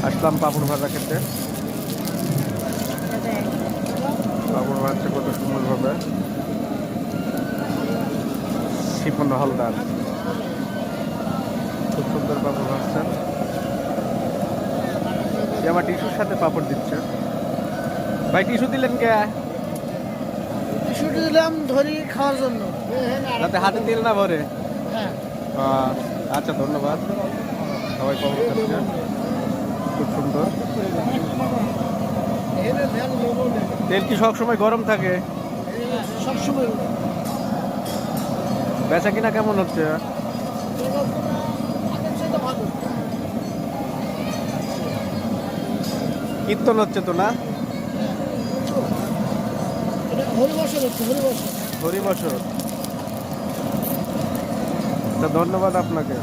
আসলাম পাপড় ভাজা খেতে। পাপড় ভাজছে কত সুন্দরভাবে শিপন হালদার, খুব সুন্দর পাপড় ভাজছেন। আবার টিস্যুর সাথে পাপড় দিচ্ছে। ভাই টিস্যু দিলেন কে? টিস্যু দিলাম ধরি খাওয়ার জন্য, যাতে হাতে তেল না ভরে। হ্যাঁ। আচ্ছা ধন্যবাদ। সবাই পাপড় খাচ্ছে, খুব সুন্দর। তেল কি সবসময় গরম থাকে? সবসময় বেচা কিনা কেমন হচ্ছে? কীর্তন হচ্ছে তো না? হরিবসর হচ্ছে, হরিবসর। হরিবসর। ধন্যবাদ আপনাকে।